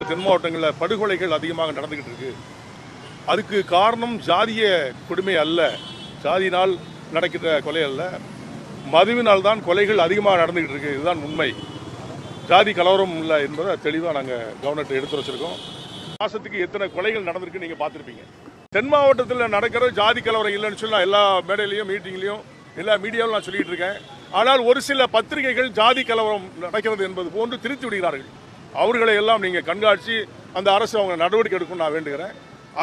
தென் மாவட்டங்களில் படுகொலைகள் அதிகமாக நடந்துகிட்டு இருக்கு. அதுக்கு காரணம் ஜாதிய கொடுமை அல்ல, ஜாதியினால் நடக்கிற கொலை அல்ல, மதுவினால் தான் கொலைகள் அதிகமாக நடந்துகிட்டு இருக்கு. இதுதான் உண்மை. ஜாதி கலவரம் இல்லை என்பதை தெளிவாக நாங்கள் கவர்னர்கிட்ட எடுத்து வச்சிருக்கோம். மாசத்துக்கு எத்தனை கொலைகள் நடந்திருக்கு நீங்க பார்த்துருப்பீங்க. தென் மாவட்டத்தில் நடக்கிற ஜாதி கலவரம் இல்லைன்னு சொல்லி நான் எல்லா மேடையிலையும் மீட்டிங்லையும் எல்லா மீடியாவிலும் நான் சொல்லிட்டு இருக்கேன். ஆனால் ஒரு சில பத்திரிகைகள் ஜாதி கலவரம் நடக்கிறது என்பது போன்று திரித்து விடுகிறார்கள். அவர்களை எல்லாம் நீங்கள் கண்காட்சி அந்த அரசு அவங்க நடவடிக்கை எடுக்கும் நான் வேண்டுகிறேன்.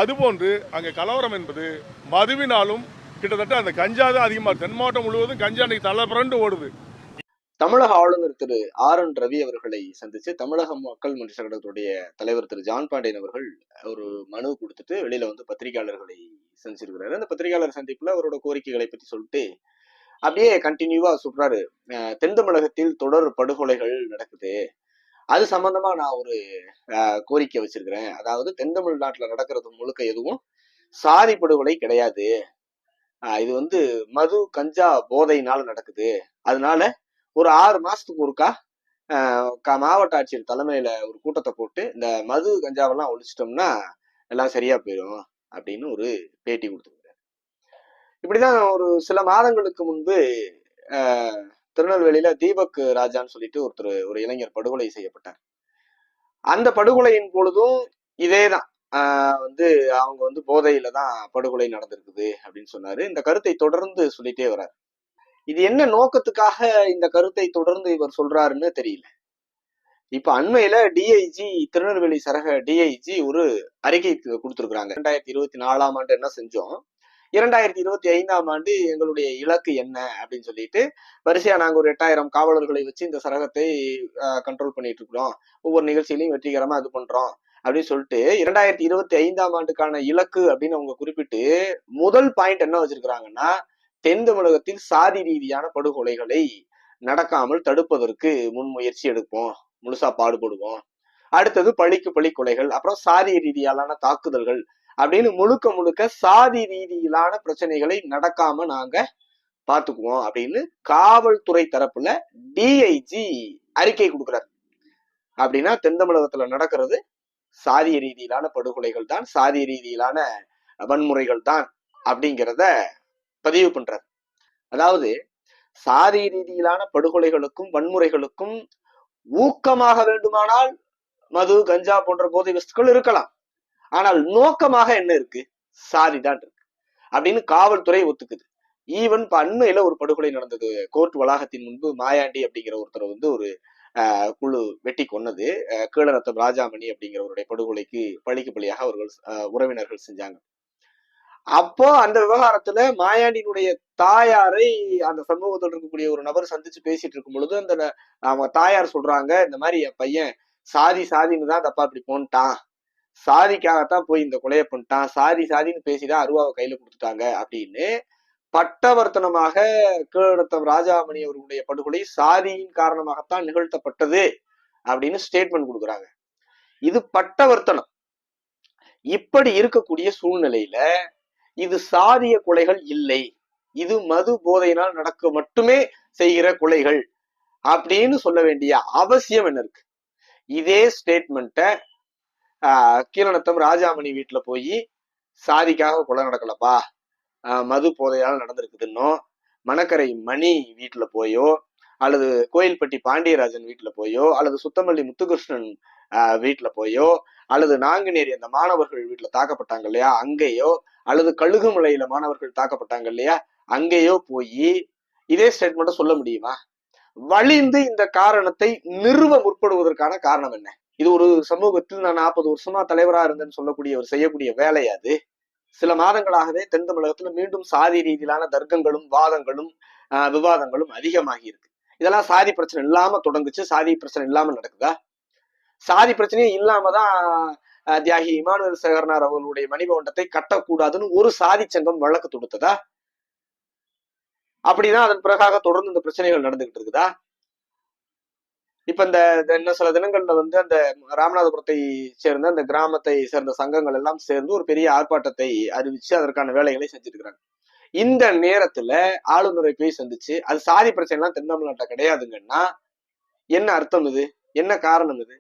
அதுபோன்று அங்கே கலவரம் என்பது மதுவினாலும் கிட்டத்தட்ட அந்த கஞ்சா தான் அதிகமாக தென் மாவட்டம் முழுவதும் கஞ்சா இன்னைக்கு தலைப்புரண்டு ஓடுது. தமிழக ஆளுநர் திரு ஆர்.என். ரவி அவர்களை சந்திச்சு தமிழக மக்கள் முன்னேற்ற கழகத்துடைய தலைவர் திரு ஜான் பாண்டியன் அவர்கள் ஒரு மனு கொடுத்துட்டு வெளியில வந்து பத்திரிகையாளர்களை சந்திச்சிருக்கிறாரு. அந்த பத்திரிகையாளர் சந்திப்புல அவரோட கோரிக்கைகளை பத்தி சொல்லிட்டு அப்படியே கண்டினியூவா சொல்றாரு. தென் தமிழகத்தில் தொடர் படுகொலைகள் நடக்குது, அது சம்பந்தமா நான் ஒரு கோரிக்கை வச்சிருக்கிறேன். அதாவது தென் தமிழ்நாட்டுல நடக்கிறது முழுக்க எதுவும் சாதி படுகொலை கிடையாது, இது வந்து மது கஞ்சா போதையினால நடக்குது. அதனால ஒரு 6 மாசத்துக்கு ஒருக்கா மாவட்ட ஆட்சியர் தலைமையில ஒரு கூட்டத்தை போட்டு இந்த மது கஞ்சாவெல்லாம் ஒழிச்சிட்டோம்னா எல்லாம் சரியா போயிடும் அப்படின்னு ஒரு பேட்டி கொடுத்துருக்காரு. இப்படிதான் ஒரு சில மாதங்களுக்கு முன்பு திருநெல்வேலியில தீபக் ராஜான்னு சொல்லிட்டு ஒரு இளைஞர் படுகொலை செய்யப்பட்டார். அந்த படுகொலையின் பொழுதும் இதேதான், வந்து அவங்க வந்து போதையில தான் படுகொலை நடந்திருக்குது அப்படின்னு சொன்னாரு. இந்த கருத்தை தொடர்ந்து சொல்லிட்டே வர்றாரு. இது என்ன நோக்கத்துக்காக இந்த கருத்தை தொடர்ந்து இவர் சொல்றாருன்னு தெரியல. இப்ப அண்மையில டிஐஜி திருநெல்வேலி சரக டிஐஜி ஒரு அறிக்கை கொடுத்திருக்கிறாங்க. 2024ஆம் ஆண்டு என்ன செஞ்சோம், 2025ஆம் ஆண்டு எங்களுடைய இலக்கு என்ன அப்படின்னு சொல்லிட்டு வரிசையா நாங்க ஒரு 8000 காவலர்களை வச்சு இந்த சரகத்தை கண்ட்ரோல் பண்ணிட்டு இருக்கிறோம், ஒவ்வொரு நிகழ்ச்சியிலையும் வெற்றிகரமா இது பண்றோம் அப்படின்னு சொல்லிட்டு 2025ஆம் ஆண்டுக்கான இலக்கு அப்படின்னு அவங்க குறிப்பிட்டு முதல் பாயிண்ட் என்ன வச்சிருக்கிறாங்கன்னா, தென் தமிழகத்தில் சாதி ரீதியான படுகொலைகளை நடக்காமல் தடுப்பதற்கு முன்முயற்சி எடுப்போம், முழுசா பாடுபடுவோம். அடுத்தது பழிக்கு பழி கொலைகள், அப்புறம் சாதி ரீதியாலான தாக்குதல்கள் அப்படின்னு முழுக்க முழுக்க சாதி ரீதியிலான பிரச்சனைகளை நடக்காம நாங்க பாத்துக்குவோம் அப்படின்னு காவல்துறை தரப்புல டிஐஜி அறிக்கை கொடுக்கிறார். அப்படின்னா தென் தமிழகத்துல நடக்கிறது சாதிய ரீதியிலான படுகொலைகள் தான், சாதிய ரீதியிலான வன்முறைகள் தான் அப்படிங்கிறத பதிவு பண்றார். அதாவது சாதி ரீதியிலான படுகொலைகளுக்கும் வன்முறைகளுக்கும் ஊக்கமாக வேண்டுமானால் மது கஞ்சா போன்ற போதை வஸ்துக்கள் இருக்கலாம், ஆனால் நோக்கமாக என்ன இருக்கு, சாதி தான் இருக்கு அப்படின்னு காவல்துறை ஒத்துக்குது. ஈவன் இப்ப அண்மையில ஒரு படுகொலை நடந்தது கோர்ட் வளாகத்தின் முன்பு. மாயாண்டி அப்படிங்கிற ஒருத்தர் வந்து ஒரு குழு வெட்டி கொன்னது. கீழரத்தம் ராஜாமணி அப்படிங்கிறவருடைய படுகொலைக்கு பழிக்கு பழியாக அவர்கள் உறவினர்கள் செஞ்சாங்க. அப்போ அந்த விவகாரத்துல மாயாண்டியினுடைய தாயாரை அந்த சமூகத்தில் இருக்கக்கூடிய ஒரு நபர் சந்திச்சு பேசிட்டு இருக்கும் பொழுது அந்த அவங்க தாயார் சொல்றாங்க, இந்த மாதிரி என் பையன் சாதின்னு தான் தப்பா இப்படி போன்ட்டான், சாதிக்காகத்தான் போய் இந்த கொலையை பண்ணிட்டான், சாதின்னு பேசிதான் அருவாவை கையில கொடுத்துட்டாங்க அப்படின்னு பட்டவர்த்தனமாக கீழரத்தம் ராஜாமணி அவர்களுடைய படுகொலை சாதியின் காரணமாகத்தான் நிகழ்த்தப்பட்டது அப்படின்னு ஸ்டேட்மெண்ட் கொடுக்குறாங்க. இது பட்டவர்த்தனம். இப்படி இருக்கக்கூடிய சூழ்நிலையில இது சாதிய கொலைகள் இல்லை, இது மது போதையினால் நடக்க மட்டுமே செய்கிற கொலைகள் அப்படின்னு சொல்ல வேண்டிய அவசியம் என்ன இருக்கு? இதே ஸ்டேட்மெண்ட்டை கீழநத்தம் ராஜாமணி வீட்டுல போய் சாதிக்காக கொலை நடக்கலப்பா, மது போதையால் நடந்திருக்குதுன்னோ, மணக்கரை மணி வீட்டுல போயோ, அல்லது கோயில்பட்டி பாண்டியராஜன் வீட்டுல போயோ, அல்லது சுத்தமல்லி முத்துகிருஷ்ணன் வீட்டுல போயோ, அல்லது நாங்குநேரி அந்த மாணவர்கள் வீட்டுல தாக்கப்பட்டாங்க இல்லையா அங்கேயோ, அல்லது கழுகுமலையில மாணவர்கள் தாக்கப்பட்டாங்க இல்லையா அங்கேயோ போய் இதே ஸ்டேட்மெண்ட்டை சொல்ல முடியுமா? வலிந்து இந்த காரணத்தை நிறுவ முற்படுவதற்கான காரணம் என்ன? இது ஒரு சமூகத்தில் நான் 40 வருஷமா தலைவரா இருந்தேன்னு சொல்லக்கூடிய ஒரு செய்யக்கூடிய வேலையாது. சில மாதங்களாகவே தென் தமிழகத்துல மீண்டும் சாதி ரீதியிலான தர்க்கங்களும் வாதங்களும் விவாதங்களும் அதிகமாகி இருக்கு. இதெல்லாம் சாதி பிரச்சனை இல்லாம தொடங்குச்சு, சாதி பிரச்சனை இல்லாம நடக்குதா? சாதி பிரச்சனையே இல்லாமதான் தியாகி இமானுவேல் சேகரனார் அவர்களுடைய மணிமண்டபத்தை கட்டக்கூடாதுன்னு ஒரு சாதி சங்கம் வழக்கு தொடுத்ததா? அப்படிதான் அதன் பிறகாக தொடர்ந்து இந்த பிரச்சனைகள் நடந்துகிட்டு இருக்குதா? இப்ப இந்த இன்னும் சில தினங்கள்ல வந்து அந்த ராமநாதபுரத்தை சேர்ந்த அந்த கிராமத்தை சேர்ந்த சங்கங்கள் எல்லாம் சேர்ந்து ஒரு பெரிய ஆர்ப்பாட்டத்தை அறிவிச்சு அதற்கான வேலைகளை செஞ்சுட்டு இருக்கிறாங்க. இந்த நேரத்துல ஆளுநரை போய் சந்திச்சு அது சாதி பிரச்சனை எல்லாம் தென் தமிழ்நாட்டுல கிடையாதுங்கன்னா என்ன அர்த்தம்? இது என்ன காரணம்? இது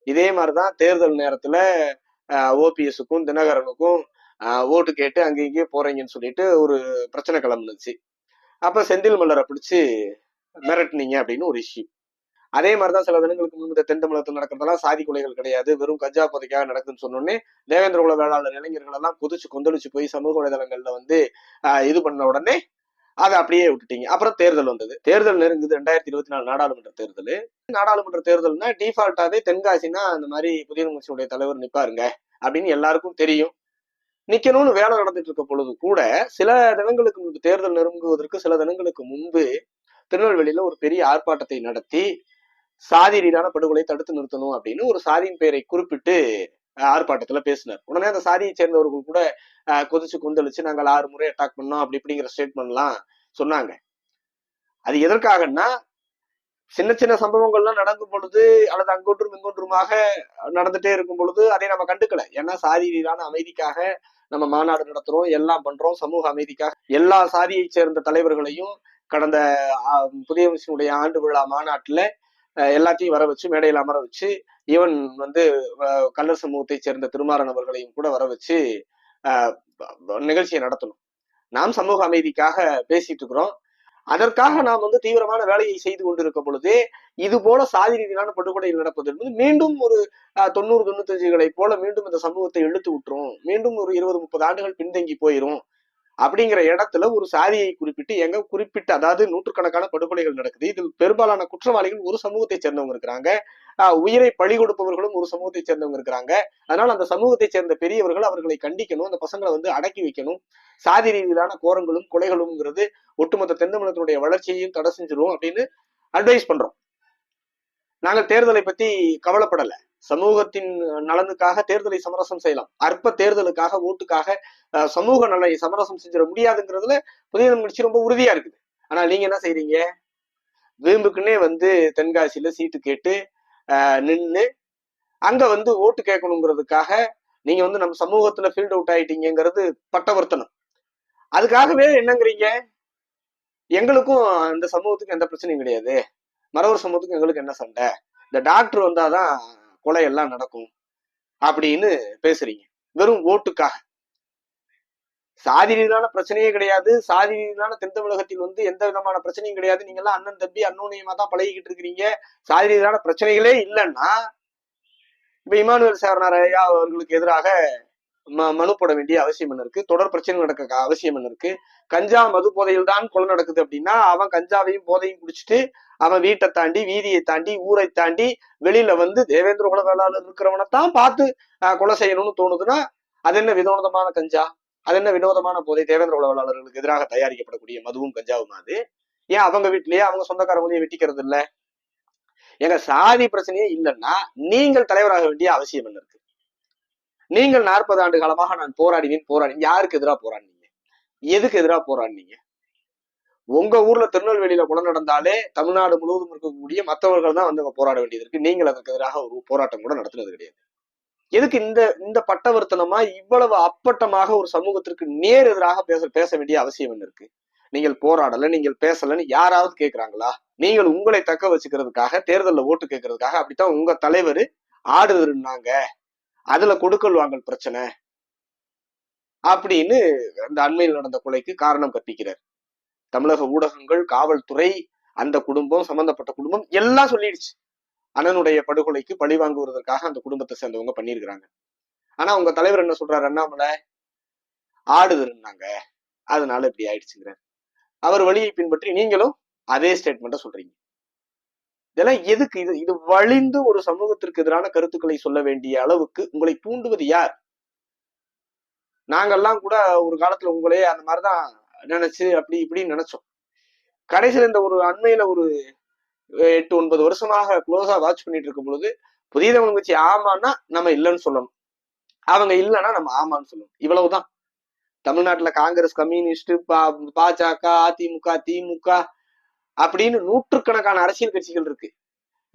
இதே மாதிரிதான் தேர்தல் நேரத்துல ஓபிஎஸ்க்கும் தினகரனுக்கும் ஓட்டு கேட்டு அங்க இங்கே போறீங்கன்னு சொல்லிட்டு ஒரு பிரச்சனை கிளம்புனுச்சு. அப்ப செந்தில் மல்லரை பிடிச்சு மிரட்டினீங்க அப்படின்னு ஒரு இஷ்யூ. அதே மாதிரிதான் சில தினங்களுக்கு முன்பு இந்த தென் தமிழகத்தில் நடக்கிறதெல்லாம் சாதி கொலைகள் கிடையாது, வெறும் கஞ்சா போதைக்காக நடக்குதுன்னு சொன்னோடனே தேவேந்திர குல வேளாளர் இளைஞர்கள் எல்லாம் கொதிச்சு கொந்தளிச்சு போய் சமூக வலைதளங்கள்ல வந்து இது பண்ண உடனே அதை அப்படியே விட்டுட்டீங்க. அப்புறம் தேர்தல் வந்தது. தேர்தல் நெருங்குது 2024 நாடாளுமன்ற தேர்தல். நாடாளுமன்ற தேர்தல்னா டிஃபால்ட்டாவே தென்காசினா அந்த மாதிரி புதிய கட்சியுடைய தலைவர் நிப்பாருங்க அப்படின்னு எல்லாருக்கும் தெரியும். நிக்கணும்னு வேலை நடந்துட்டு இருக்க பொழுது கூட சில தினங்களுக்கு முன்பு, தேர்தல் நெருங்குவதற்கு சில தினங்களுக்கு முன்பு திருநெல்வேலியில ஒரு பெரிய ஆர்ப்பாட்டத்தை நடத்தி சாதி ரீதியான படுகொலை தடுத்து நிறுத்தணும் அப்படின்னு ஒரு சாதியின் பெயரை குறிப்பிட்டு ஆர்ப்பாட்டத்துல பேசினார். உடனே அந்த சாதியை சேர்ந்தவர்கள் கூட கொதிச்சு கொந்தளிச்சு நாங்கள் 6 முறை அட்டாக் பண்ணோம் அப்படி இப்படிங்கிற ஸ்டேட்மெண்ட் எல்லாம் சொன்னாங்க. அது எதற்காகன்னா, சின்ன சின்ன சம்பவங்கள்லாம் நடக்கும் பொழுது அல்லது அங்கொன்றும் இங்கொன்றுமாக நடந்துட்டே இருக்கும் பொழுது அதை நம்ம கண்டுக்கல. ஏன்னா சாதி ரீதியான அமைதிக்காக நம்ம மாநாடு நடத்துறோம், எல்லாம் பண்றோம். சமூக அமைதிக்காக எல்லா சாதியை சேர்ந்த தலைவர்களையும் கடந்த புதிய கட்சியினுடைய ஆண்டு விழா மாநாட்டுல எல்லாத்தையும் வர வச்சு மேடையில் அமர வச்சு, ஈவன் வந்து கல்லர் சமூகத்தை சேர்ந்த திருமாறன் அவர்களையும் கூட வர வச்சு நிகழ்ச்சியை நடத்தணும். நாம் சமூக அமைதிக்காக பேசிட்டு இருக்கிறோம். அதற்காக நாம் வந்து தீவிரமான வேலையை செய்து கொண்டிருக்க பொழுதே இது போல சாதி ரீதியான படுகொலைகள் நடப்பது என்பது மீண்டும் ஒரு 90-95களை போல மீண்டும் இந்த சமூகத்தை இழுத்து விட்டுரும், மீண்டும் ஒரு 20-30 ஆண்டுகள் பின்தங்கி போயிரும் அப்படிங்கிற இடத்துல ஒரு சாதியை குறிப்பிட்டு எங்க குறிப்பிட்ட, அதாவது நூற்றுக்கணக்கான படுகொலைகள் நடக்குது. இதில் பெரும்பாலான குற்றவாளிகள் ஒரு சமூகத்தை சேர்ந்தவங்க இருக்கிறாங்க, உயிரை பழி கொடுப்பவர்களும் ஒரு சமூகத்தை சேர்ந்தவங்க இருக்கிறாங்க. அதனால அந்த சமூகத்தை சேர்ந்த பெரியவர்கள் அவர்களை கண்டிக்கணும், அந்த பசங்களை வந்து அடக்கி வைக்கணும். சாதி ரீதியிலான கோரங்களும் கொலைகளும்ங்கிறது ஒட்டுமொத்த தென் தமிழகத்தினுடைய வளர்ச்சியையும் தடை செஞ்சிரும் அப்படின்னு அட்வைஸ் பண்றோம். நாங்கள் தேர்தலை பத்தி கவலைப்படல. சமூகத்தின் நலனுக்காக தேர்தலை சமரசம் செய்யலாம். அற்ப தேர்தலுக்காக, ஓட்டுக்காக சமூக நலனை சமரசம் செஞ்சிட முடியாதுங்கிறதுல புதிய கட்சி ரொம்ப உறுதியா இருக்குது. ஆனா நீங்க என்ன செய்றீங்க? வீம்புக்குன்னே வந்து தென்காசியில சீட்டு கேட்டு நின்று அங்க வந்து ஓட்டு கேட்கணுங்கிறதுக்காக நீங்க வந்து நம்ம சமூகத்துல ஃபீல்ட் அவுட் ஆயிட்டீங்கிறது பட்டவர்த்தனம். அதுக்காகவே என்னங்கிறீங்க, எங்களுக்கும் இந்த சமூகத்துக்கு எந்த பிரச்சனையும் கிடையாது, மறவர் சமூகத்துக்கு எங்களுக்கு என்ன சண்டை, இந்த டாக்டர் வந்தாதான் கொலை எல்லாம் நடக்கும் அப்படின்னு பேசுறீங்க வெறும் ஓட்டுக்காக. சாதி ரீதியான பிரச்சனையே கிடையாது, சாதி ரீதியான தென் தமிழகத்தில் வந்து எந்த விதமான பிரச்சனையும் கிடையாது, நீங்க எல்லாம் அண்ணன் தம்பி அன்னோனியமா தான் பழகிக்கிட்டு இருக்கிறீங்க, சாதி ரீதியான பிரச்சனைகளே இல்லைன்னா இப்ப இமானுவேல் சேவனார் ஐயா அவர்களுக்கு எதிராக மனு போட வேண்டிய அவசியம் என்ன இருக்கு? தொடர் பிரச்சனை நடக்க அவசியம் என்ன இருக்கு? கஞ்சா மது போதையில் தான் கொலை நடக்குது அப்படின்னா அவன் கஞ்சாவையும் போதையும் குடிச்சிட்டு அவன் வீட்டை தாண்டி, வீதியை தாண்டி, ஊரை தாண்டி வெளியில வந்து தேவேந்திர குல வேளாளர் இருக்கிறவனைத்தான் பார்த்து கொலை செய்யணும்னு தோணுதுன்னா அது என்ன வினோதமான கஞ்சா, அது என்ன வினோதமான போதை? தேவேந்திர குல வேளாளர்களுக்கு எதிராக தயாரிக்கப்படக்கூடிய மதுவும் கஞ்சாவும் அது ஏன் அவங்க வீட்டிலேயே அவங்க சொந்தக்காரங்களையே வெட்டிக்கிறது இல்லை? எங்க சாதி பிரச்சனையே இல்லைன்னா நீங்கள் தலைவராக வேண்டிய அவசியம் என்ன இருக்கு? நீங்கள் 40 ஆண்டு காலமாக நான் போராடினேன். யாருக்கு எதிராக போராடினீங்க? எதுக்கு எதிராக போராடினீங்க? உங்க ஊர்ல திருநெல்வேலியில கொலை நடந்தாலே தமிழ்நாடு முழுவதும் இருக்கக்கூடிய மற்றவர்கள் தான் வந்து போராட வேண்டியது இருக்கு. நீங்கள் அதற்கு எதிராக ஒரு போராட்டம் கூட நடத்துனது கிடையாது. எதுக்கு இந்த பட்டவர்த்தனமா இவ்வளவு அப்பட்டமாக ஒரு சமூகத்திற்கு நேர் எதிராக பேச வேண்டிய அவசியம் என்ன இருக்கு? நீங்கள் போராடல, நீங்கள் பேசலன்னு யாராவது கேட்கிறாங்களா? நீங்கள் உங்களை தக்க வச்சுக்கிறதுக்காக, தேர்தலில் ஓட்டு கேட்கறதுக்காக அப்படித்தான் உங்க தலைவர் ஆடுதுன்னாங்க, அதுல கொடுக்கல் வாங்கல் பிரச்சனை அப்படின்னு அந்த அண்மையில் நடந்த கொலைக்கு காரணம் கற்பிக்கிறார். தமிழக ஊடகங்கள், காவல்துறை, அந்த குடும்பம், சம்பந்தப்பட்ட குடும்பம் எல்லாம் சொல்லிடுச்சு அண்ணனுடைய படுகொலைக்கு பழி வாங்குவதற்காக அந்த குடும்பத்தை சேர்ந்தவங்க பண்ணியிருக்கிறாங்க. ஆனா உங்க தலைவர் என்ன சொல்றாரு? அண்ணாமலை ஆடுதுன்னாங்க, அதனால இப்படி ஆயிடுச்சுங்கிறார். அவர் வழியை பின்பற்றி நீங்களும் அதே ஸ்டேட்மெண்ட்டை சொல்றீங்க. இதெல்லாம் எதுக்கு? இது வலிந்து ஒரு சமூகத்திற்கு எதிரான கருத்துக்களை சொல்ல வேண்டிய அளவுக்கு உங்களை தூண்டுவது யார்? நாங்கெல்லாம் கூட ஒரு காலத்துல உங்களே அந்த மாதிரிதான் நினைச்சு அப்படி இப்படின்னு நினைச்சோம். கடைசியில் இந்த ஒரு அண்மையில ஒரு 8-9 வருஷமாக க்ளோஸா வாட்ச் பண்ணிட்டு இருக்கும் பொழுது புதிய தமிழ் கட்சி ஆமான்னா நம்ம இல்லைன்னு சொல்லணும், அவங்க இல்லைன்னா நம்ம ஆமான்னு சொல்லணும். இவ்வளவுதான். தமிழ்நாட்டுல காங்கிரஸ், கம்யூனிஸ்ட், பாஜக, அதிமுக, திமுக அப்படின்னு நூற்றுக்கணக்கான அரசியல் கட்சிகள் இருக்கு.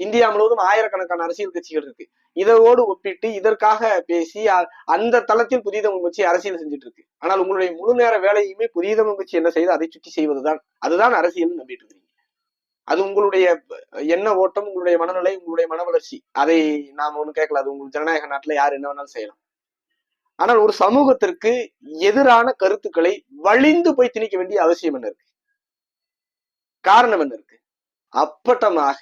இந்தியா முழுவதும் ஆயிரக்கணக்கான அரசியல் கட்சிகள் இருக்கு. இதோடு ஒப்பிட்டு இதற்காக பேசி அந்த தளத்தில் புதிய தமிழ் கட்சி அரசியல் செஞ்சுட்டு இருக்கு. ஆனால் உங்களுடைய முழு நேர வேலையுமே புதிய தமிழ் கட்சி என்ன செய்து அதை சுற்றி செய்வதுதான். அதுதான் அரசியல் நம்பிட்டு இருக்கீங்க. அது உங்களுடைய எண்ண ஓட்டம், உங்களுடைய மனநிலை, உங்களுடைய மன வளர்ச்சி. அதை நாம ஒண்ணு கேட்கல. அது உங்களுக்கு ஜனநாயக நாட்டுல யார் என்ன வேணாலும் செய்யலாம். ஆனால் ஒரு சமூகத்திற்கு எதிரான கருத்துக்களை வலிந்து போய் திணிக்க வேண்டிய அவசியம் என்ன இருக்கு? காரணம் என்ன இருக்கு? அப்பட்டமாக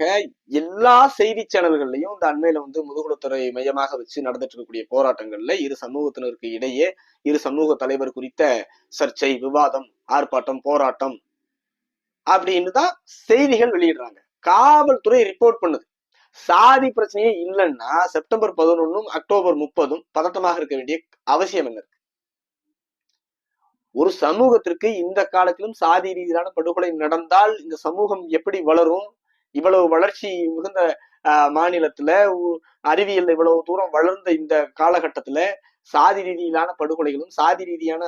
எல்லா செய்தி சேனல்கள்லயும் இந்த அண்மையில முதுகுலத்துறை மையமாக வச்சு நடந்துட்டு இருக்கக்கூடிய போராட்டங்கள்ல இரு சமூகத்தினருக்கு இடையே இரு சமூக தலைவர் குறித்த சர்ச்சை, விவாதம், ஆர்ப்பாட்டம், போராட்டம் அப்படின்னு தான் செய்திகள் வெளியிடுறாங்க. காவல்துறை ரிப்போர்ட் பண்ணுது. சாதி பிரச்சனையே இல்லைன்னா செப்டம்பர் 11 அக்டோபர் 30 பதட்டமாக இருக்க வேண்டிய அவசியம் என்ன இருக்கு? ஒரு சமூகத்திற்கு இந்த காலத்திலும் சாதி ரீதியிலான படுகொலை நடந்தால் இந்த சமூகம் எப்படி வளரும்? இவ்வளவு வளர்ச்சி மிகுந்த மாநிலத்துல, அறிவியல் இவ்வளவு தூரம் வளர்ந்த இந்த காலகட்டத்துல சாதி ரீதியிலான படுகொலைகளும் சாதி ரீதியான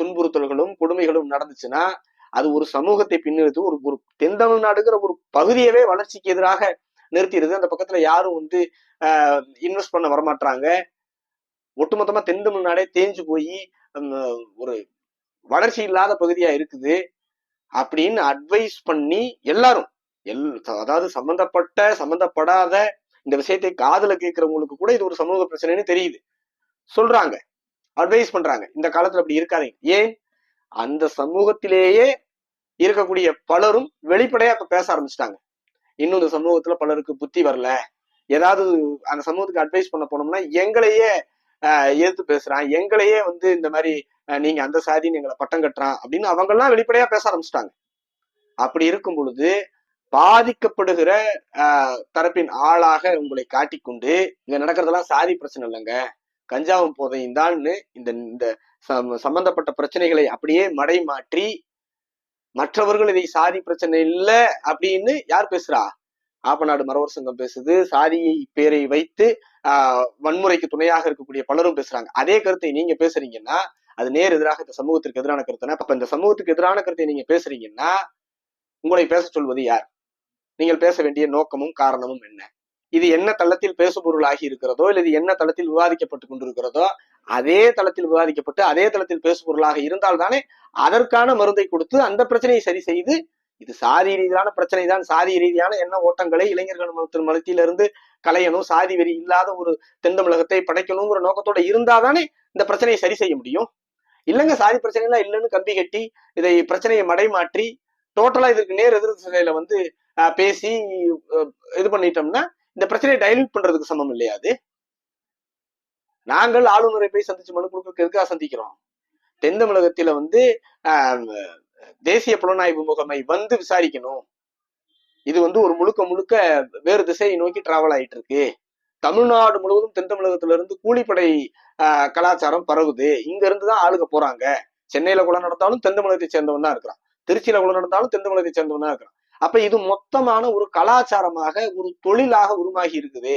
துன்புறுத்தல்களும் கொடுமைகளும் நடந்துச்சுன்னா அது ஒரு சமூகத்தை பின்னிறுத்து ஒரு தென் தமிழ்நாடுங்கிற ஒரு பகுதியவே வளர்ச்சிக்கு எதிராக நிறுத்திடுது. அந்த பக்கத்துல யாரும் இன்வெஸ்ட் பண்ண வரமாட்டாங்க. ஒட்டுமொத்தமா தென் தமிழ்நாடே தேஞ்சு போய் ஒரு வளர்ச்சி இல்லாத பகுதியா இருக்குது அப்படின்னு அட்வைஸ் பண்ணி எல்லாரும் அதாவது சம்பந்தப்படாத இந்த விஷயத்தை காதுல கேட்கிறவங்களுக்கு கூட இது ஒரு சமூக பிரச்சனைன்னு தெரியுது, சொல்றாங்க, அட்வைஸ் பண்றாங்க. இந்த காலத்துல அப்படி இருக்காதீங்க. ஏன்? அந்த சமூகத்திலேயே இருக்கக்கூடிய பலரும் வெளிப்படையா இப்ப பேச ஆரம்பிச்சிட்டாங்க. இன்னும் இந்த சமூகத்துல பலருக்கு புத்தி வரல, ஏதாவது அந்த சமூகத்துக்கு அட்வைஸ் பண்ண போனோம்னா எங்களையே எதிர்த்து பேசுறான், எங்களையே இந்த மாதிரி நீங்க அந்த சாதின்னு எங்களை பட்டம் கட்டுறான் அப்படின்னு அவங்க எல்லாம் வெளிப்படையா பேச ஆரம்பிச்சிட்டாங்க. அப்படி இருக்கும் பொழுது பாதிக்கப்படுகிற தரப்பின் ஆளாக உங்களை காட்டிக்கொண்டு இங்க நடக்கிறதெல்லாம் சாதி பிரச்சனை இல்லைங்க, கஞ்சாவும் போதையும் தான்னு இந்த சம்பந்தப்பட்ட பிரச்சனைகளை அப்படியே மடை மாற்றி மற்றவர்கள் இதை சாதி பிரச்சனை இல்லை அப்படின்னு யார் பேசுறா? ஆப்பநாடு மறவர் சங்கம் பேசுது. சாதியை பேரை வைத்து வன்முறைக்கு துணையாக இருக்கக்கூடிய பலரும் பேசுறாங்க. அதே கருத்தை நீங்க பேசுறீங்கன்னா அது நேர் எதிராக இந்த சமூகத்திற்கு எதிரான கருத்துனா, அப்ப இந்த சமூகத்துக்கு எதிரான கருத்தை நீங்க பேசுறீங்கன்னா உங்களை பேச சொல்வது யார்? நீங்கள் பேச வேண்டிய நோக்கமும் காரணமும் என்ன? இது என்ன தளத்தில் பேசுபொருள் ஆகி இருக்கிறதோ இல்லை இது என்ன தளத்தில் விவாதிக்கப்பட்டு கொண்டிருக்கிறதோ அதே தளத்தில் விவாதிக்கப்பட்டு அதே தளத்தில் பேசுபொருளாக இருந்தால்தானே அதற்கான மருந்தை கொடுத்து அந்த பிரச்சனையை சரி செய்து, இது சாதி ரீதியான பிரச்சனை தான், சாதி ரீதியான எண்ண ஓட்டங்களை இளைஞர்கள் மத்தியிலிருந்து களையணும், சாதி வெறி இல்லாத ஒரு தென் தமிழகத்தை படைக்கணுங்கிற நோக்கத்தோட இருந்தாதானே இந்த பிரச்சனையை சரி செய்ய முடியும். இல்லைங்க சாதி பிரச்சனை எல்லாம் இல்லைன்னு கம்பி கட்டி இதை பிரச்சனையை மடை மாற்றி டோட்டலா இதற்கு நேர் எதிர் திசையில பேசி இது பண்ணிட்டோம்னா இந்த பிரச்சனையை டைல்யூட் பண்றதுக்கு சமம் இல்லையா? அது நாங்கள் ஆளுநரை போய் சந்திச்சு மனு கொடுக்க எதுக்காக சந்திக்கிறோம்? தென் தமிழகத்தில தேசிய புலனாய்வு முகமை விசாரிக்கணும். இது ஒரு முழுக்க வேறு திசையை நோக்கி டிராவல் ஆயிட்டு இருக்கு. தமிழ்நாடு முழுவதும் தென் தமிழகத்துல இருந்து கூலிப்படை கலாச்சாரம் பரவுது. இங்க இருந்துதான் ஆளுக போறாங்க. சென்னையில கொலை நடந்தாலும் தென் தமிழகத்தை சேர்ந்தவன் தான் இருக்கிறான், திருச்சியில கொலை நடந்தாலும் தென் தமிழகத்தை சேர்ந்தவன் தான் இருக்கிறான். அப்ப இது மொத்தமான ஒரு கலாச்சாரமாக ஒரு தொழிலாக உருவாகி இருக்குது.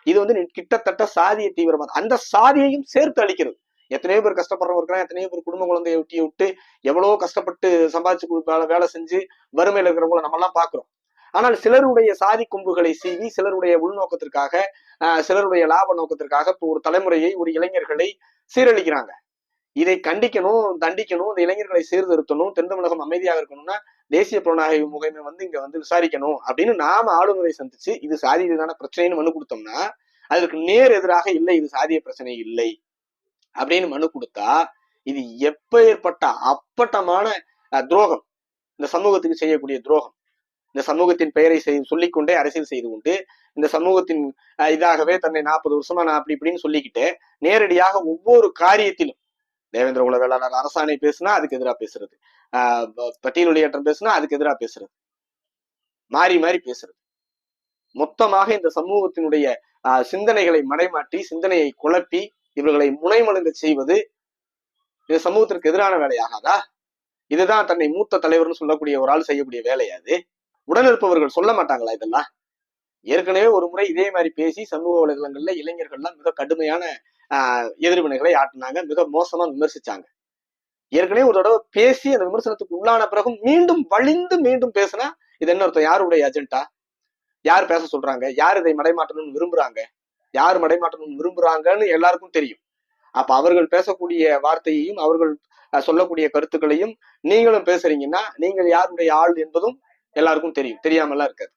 இது கிட்டத்தட்ட சாதிய தீவிரவாதம், அந்த சாதியையும் சேர்த்து அளிக்கிறது. எத்தனையோ பேர் கஷ்டப்படுறவங்க இருக்கிறான், எத்தனையோ பேர் குடும்ப குழந்தைய விட்டு எவ்வளவோ கஷ்டப்பட்டு சம்பாதிச்சு வேலை செஞ்சு வறுமையில இருக்கிறவங்கள நம்ம எல்லாம் பாக்குறோம். ஆனால் சிலருடைய சாதி கொம்புகளை சீவி சிலருடைய உள்நோக்கத்திற்காக சிலருடைய லாப நோக்கத்திற்காக இப்போ ஒரு தலைமுறையை ஒரு இளைஞர்களை சீரழிக்கிறாங்க. இதை கண்டிக்கணும், தண்டிக்கணும், இந்த இளைஞர்களை சீர்திருத்தணும், தென் தமிழகம் அமைதியாக இருக்கணும்னா தேசிய புலனாய்வு முகமை இங்க விசாரிக்கணும் அப்படின்னு நாம ஆளுநரை சந்திச்சு இது சாதி ரீதியான பிரச்சனைன்னு மனு கொடுத்தோம்னா அதற்கு நேர் எதிராக இல்லை இது சாதிய பிரச்சனை இல்லை அப்படின்னு மனு கொடுத்தா இது எப்பேற்பட்ட அப்பட்டமான துரோகம், இந்த சமூகத்துக்கு செய்யக்கூடிய துரோகம். இந்த சமூகத்தின் பெயரை சொல்லிக்கொண்டே அரசியல் செய்து கொண்டு இந்த சமூகத்தின் இதாகவே தன்னை 40 வருஷமா நான் அப்படி இப்படின்னு சொல்லிக்கிட்டு நேரடியாக ஒவ்வொரு காரியத்திலும் தேவேந்திர குல வேளாளர் அரசாணை பேசுனா அதுக்கு எதிராக பேசுறது, பட்டியல் வெளியேற்றம் பேசுனா அதுக்கு எதிராக பேசுறது, மாறி மாறி பேசுறது. மொத்தமாக இந்த சமூகத்தினுடைய சிந்தனைகளை மடைமாற்றி சிந்தனையை குழப்பி இவர்களை முனைமழுங்க செய்வது இது சமூகத்திற்கு எதிரான வேலையாகாதா? இதுதான் தன்னை மூத்த தலைவர்னு சொல்லக்கூடிய ஒரு ஆள் செய்யக்கூடிய வேலையாது. உடனிருப்பவர்கள் சொல்ல மாட்டாங்களா இதெல்லாம்? ஏற்கனவே ஒரு முறை இதே மாதிரி பேசி சமூக வலைதளங்கள்ல இளைஞர்கள்லாம் மிக கடுமையான எதிர்வினைகளை ஆட்டினாங்க, மிக மோசமா விமர்சிச்சாங்க. ஏற்கனவே ஒரு தடவை பேசி அந்த விமர்சனத்துக்கு உள்ளான பிறகும் மீண்டும் வலிந்து மீண்டும் பேசினா இது என்ன அர்த்தம்? யாருடைய அஜெண்டா? யார் பேச சொல்றாங்க? யார் இதை மடைமாற்றணும்னு விரும்புறாங்க? யார் மடைமாற்றணும்னு விரும்புறாங்கன்னு எல்லாருக்கும் தெரியும். அப்ப அவர்கள் பேசக்கூடிய வார்த்தையையும் அவர்கள் சொல்லக்கூடிய கருத்துக்களையும் நீங்களும் பேசுறீங்கன்னா நீங்கள் யாருடைய ஆள் என்பதும் எல்லாருக்கும் தெரியும், தெரியாமலாம் இருக்காது.